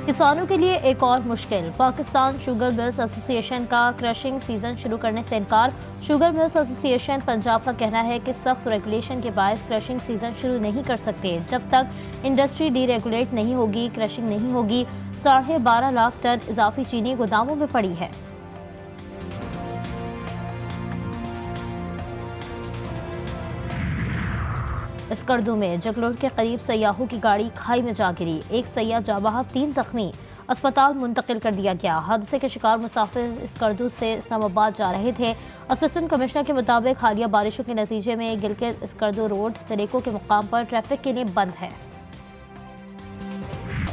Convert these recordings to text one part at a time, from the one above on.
किसानों के लिए एक और मुश्किल। पाकिस्तान शुगर मिल्स एसोसिएशन का क्रशिंग सीजन शुरू करने से इनकार। शुगर मिल्स एसोसिएशन पंजाब का कहना है कि सख्त रेगुलेशन के बायस क्रशिंग सीजन शुरू नहीं कर सकते जब तक इंडस्ट्री डीरेगुलेट नहीं होगी, क्रशिंग नहीं होगी। 12.5 लाख टन इजाफी चीनी गोदामों में पड़ी है। स्कर्दू में जगलोड के करीब सयाहों की गाड़ी खाई में जा गिरी। एक सयाह जाँ बहक, 3 जख्मी। अस्पताल मुंतकिल कर दिया गया। हादसे के शिकार मुसाफिर स्कर्दू से इस्लामाबाद जा रहे थे। असिस्टेंट कमिश्नर के मुताबिक हालिया बारिशों के नतीजे में गिलगित स्कर्दू रोड तरीकों के मुकाम पर ट्रैफिक के लिए बंद है।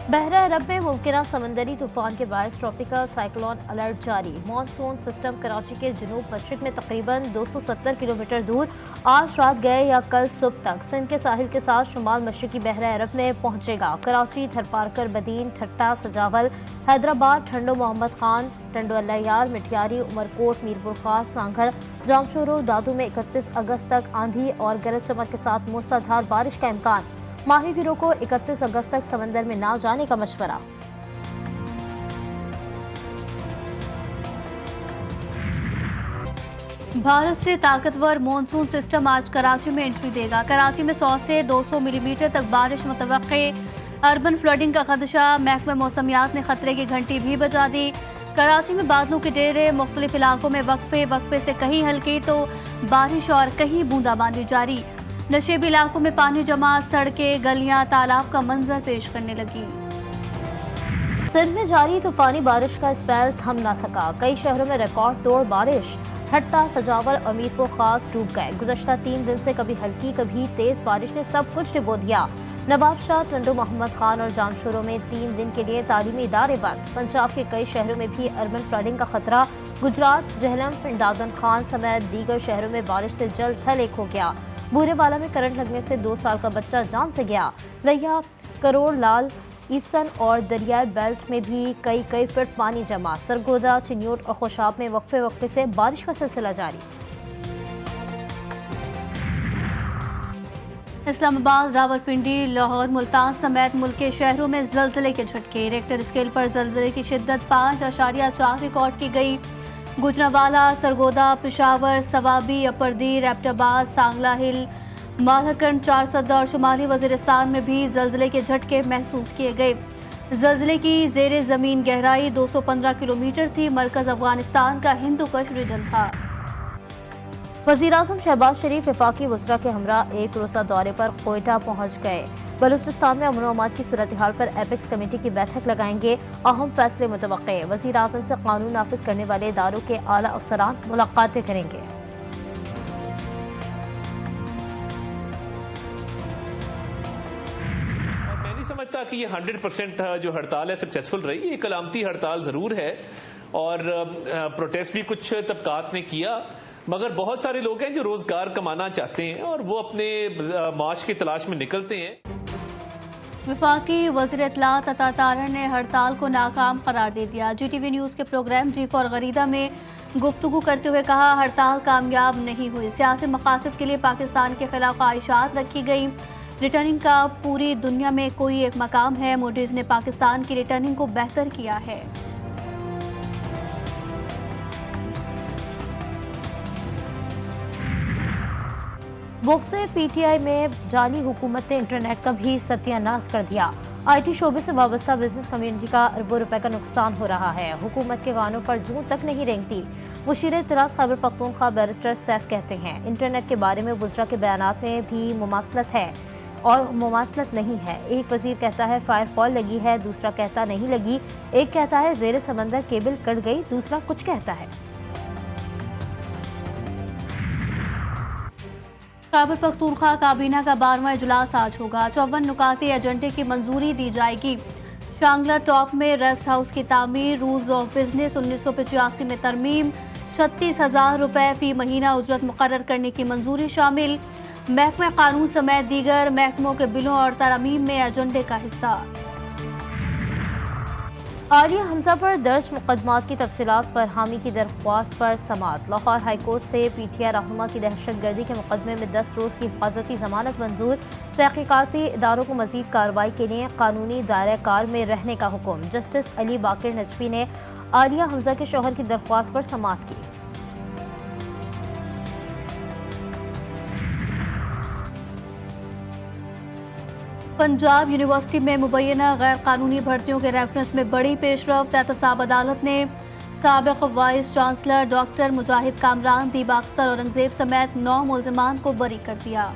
बहरा अरब में मुमकिन समंदरी तूफान के बायस ट्रॉपिकल साइक्लोन अलर्ट जारी। मानसून सिस्टम कराची के जनूब मशरिक में तकरीबन 270 किलोमीटर दूर आज रात गए या कल सुबह तक सिंध के साहिल के साथ शुमाल मशरकी बहरा अरब में पहुंचेगा। कराची, थरपारकर, बदीन, ठट्टा, सजावल, हैदराबाद, ठंडो मोहम्मद खान, टंडो अल्लायार, मिठियारी, उमरकोट, मीरपुर खास, सांगड़, जामशोरो, दादू में 31 अगस्त तक आंधी और गरज चमक के साथ मूसलाधार बारिश का इम्कान। माहीगीरों को 31 अगस्त तक समंदर में ना जाने का मशवरा। भारत से ताकतवर मॉनसून सिस्टम आज कराची में एंट्री देगा। कराची में 100 से 200 मिलीमीटर तक बारिश मुतवक्के। अर्बन फ्लडिंग का खदशा, महकमा मौसमियात ने खतरे की घंटी भी बजा दी। कराची में बादलों के डेरे, मुख्तलिफ इलाकों में वक्फे से कहीं हल्की तो बारिश और कहीं बूंदाबांदी जारी। नशेबी इलाकों में पानी जमा, सड़कें, गलियां तालाब का मंजर पेश करने लगी। सिंध में जारी तूफानी बारिश का स्पेल थम ना सका। कई शहरों में रिकॉर्ड तोड़ बारिश। ठट्टा, सजावल और मीरपुर खास डूब गए। गुज़श्ता 3 दिन से कभी हल्की कभी तेज बारिश ने सब कुछ डुबो दिया। नवाबशाह, टंडो मोहम्मद खान और जामशोरों में 3 दिन के लिए तालीमी इदारे बंद। पंजाब के कई शहरों में भी अर्बन फ्लडिंग का खतरा। गुजरात, जहलम, पिंडादन खान समेत दीगर शहरों में बारिश से जल थल एक हो गया। बूरेवाला में करंट लगने से 2 साल का बच्चा जान से गया। लिया, करोड़ लाल, ईसन और दरियाई बेल्ट में भी कई फुट पानी जमा। सरगोदा, चिन्योट और खुशाब में वक्फे से बारिश का सिलसिला जारी। इस्लामाबाद, रावलपिंडी, लाहौर, मुल्तान समेत मुल्क के शहरों में जल्जले के झटके। रेक्टर स्केल पर जल्जले की शिद्दत 5.4 रिकॉर्ड की गई। गुजरांवाला, सरगोदा, पेशावर, सवाबी, अपरदीर, एबटाबाद, सांगला हिल, मालहकंड, 4 सद्दा और शुमाली वजीरिस्तान में भी जल्जले के झटके महसूस किए गए। जल्जले की जेर जमीन गहराई 215 किलोमीटर थी। मरकज अफगानिस्तान का हिंदुकुश रीजन था। वज़ीर-ए-आज़म शहबाज शरीफ वफाकी वज़रा के हमरा एक रोज़ा दौरे पर कोयटा पहुँच गए। बलूचिस्तान में अमन व अमान की सूरत हाल पर एपेक्स कमेटी की बैठक लगाएंगे। अहम फैसले मुतवक्के। वज़ीर-ए-आज़म से कानून नाफिज करने वाले इदारों के आला अफसरान मुलाकातें करेंगे। मैं नहीं समझता कि ये 100% जो हड़ताल है सक्सेसफुल रही। ये कलामती हड़ताल जरूर है और प्रोटेस्ट भी कुछ तबकात ने किया, मगर बहुत सारे लोग हैं जो रोजगार कमाना चाहते हैं और वो अपने माश की तलाश में निकलते हैं। वफाकी वज़ीर इत्तलात अता तारड़ ने हड़ताल को नाकाम करार दे दिया। GTV न्यूज़ के प्रोग्राम जी फॉर गरीदा में गुफ्तगू करते हुए कहा, हड़ताल कामयाब नहीं हुई। सियासी मकासद के लिए पाकिस्तान के खिलाफ ख्वाहिशात रखी गई। रिटर्निंग का पूरी दुनिया में कोई एक मकाम है। मूडीज ने पाकिस्तान की रिटर्निंग को बेहतर किया है। बोक्से PTI में जाली हुकूमत ने इंटरनेट का भी सत्यानाश कर दिया। IT शोबे से वाबस्ता बिजनेस कम्युनिटी का अरबों रुपए का नुकसान हो रहा है। हुकूमत के कानों पर जूं तक नहीं रेंगती। मुशीर इत्तलात खैबर पख्तूनख्वा बैरिस्टर सैफ कहते हैं, इंटरनेट के बारे में वज़रा के बयानात में भी मुमासलत है और मुमासलत नहीं है। एक वजीर कहता है फायरफॉल लगी है, दूसरा कहता नहीं लगी। एक कहता है जेर समंदर केबल कट गई, दूसरा कुछ कहता है। खैबर पख्तूनख्वा काबीना का 12वां इजलास आज होगा। 54 नुकाती एजेंडे की मंजूरी दी जाएगी। शांगला टॉप में रेस्ट हाउस की तामीर, रूल्स ऑफ बिजनेस 1985 में तरमीम, 36,000 रुपए फी महीना उजरत मुकर्रर करने की मंजूरी शामिल। महकमा कानून समेत दीगर महकमों के बिलों और तरमीम में एजेंडे का हिस्सा। आलिया हमजा पर दर्ज मुकदमात की तफसीलात पर हामी की दरख्वास्त पर समाअत। लाहौर हाईकोर्ट से पीटीआई रहनुमा की दहशतगर्दी के मुकदमे में 10 रोज़ की हिफाजती जमानत मंजूर। तहकीकाती इदारों को मजीद कार्रवाई के लिए कानूनी दायरा कार में रहने का हुक्म। जस्टिस अली बाकिर नजफी ने आलिया हमजा के शौहर की दरख्वास्त पर समाअत की। पंजाब यूनिवर्सिटी में मुबैना गैर कानूनी भर्तियों के रेफरेंस में बड़ी पेशरफ्त। एहतसाब अदालत ने साबिक वाइस चांसलर डॉक्टर मुजाहिद कामरान, दीबा अख्तर, औरंगजेब समेत 9 मुल्जिमान को बरी कर दिया।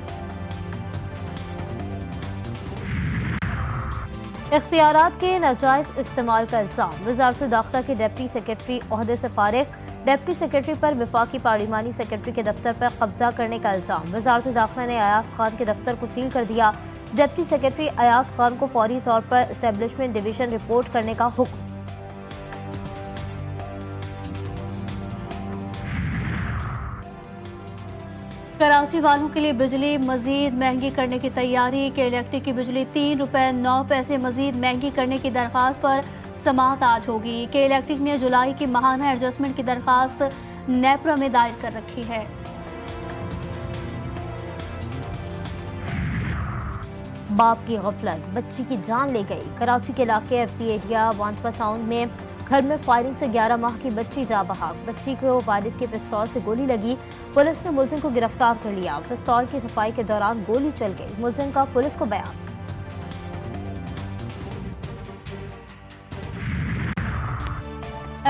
इख्तियारात के नाजायज इस्तेमाल का इल्जाम। वजारत दाखिला के डिप्टी सेक्रेटरी ओहदे से फारिग। डिप्टी सेक्रेटरी पर विफाकी पार्लिमानी सेक्रेटरी के दफ्तर पर कब्जा करने का इल्जाम। वजारत दाखिला ने अयाज खान के दफ्तर को सील कर दिया। डिप्टी सेक्रेटरी अयाज खान को फौरी तौर पर एस्टेब्लिशमेंट डिवीजन रिपोर्ट करने का हुक्म। कराची वालों के लिए बिजली मजीद महंगी करने की तैयारी। के इलेक्ट्रिक की बिजली 3 रुपए 9 पैसे मजीद महंगी करने की दरख्वास्त पर समाअत आज होगी। के इलेक्ट्रिक ने जुलाई की माहाना एडजस्टमेंट की दरख्वास्त नेपरा में दायर कर रखी है। बाप की गफलत बच्ची की जान ले गई। कराची के इलाके एफपी एरिया वांटवा टाउन में घर में फायरिंग से 11 माह की बच्ची जा बहाक। बच्ची को वालिद के पिस्तौल से गोली लगी। पुलिस ने मुलजिम को गिरफ्तार कर लिया। पिस्तौल की सफाई के दौरान गोली चल गई। मुलजिम का पुलिस को बयान।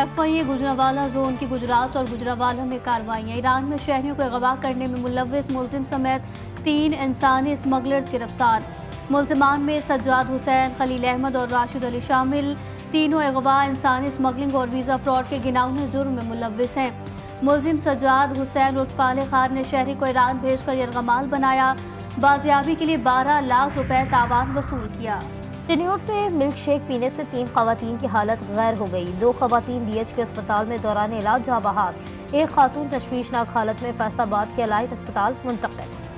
FIA गुजरावाला जोन की गुजरात और गुजरावाला में कार्रवाइयाँ। ईरान में शहरियों को अगवा करने में मुलव्विस मुलजिम समेत 3 इंसानी स्मगलर्स गिरफ्तार। मुलजिमान में सज्जाद हुसैन, खलील अहमद और राशिद अली शामिल। तीनों अगवा इंसानी स्मगलिंग और वीज़ा फ्रॉड के घिनौने जुर्म में मुलव्विस हैं। मुलजिम सज्जाद हुसैन उर्फ काले खान ने शहरी को ईरान भेजकर यरगमाल बनाया। बाजियाबी के लिए 12 लाख रुपए तावान वसूल किया। चिन्योट में मिल्क शेक पीने से 3 खवातीन की हालत गैर हो गई। 2 खवातीन DH के अस्पताल में दौरान इलाज जा बहाक। एक खातून तशवीशनाक हालत में फैसलाबाद के अलाइट अस्पताल मुंतकिल।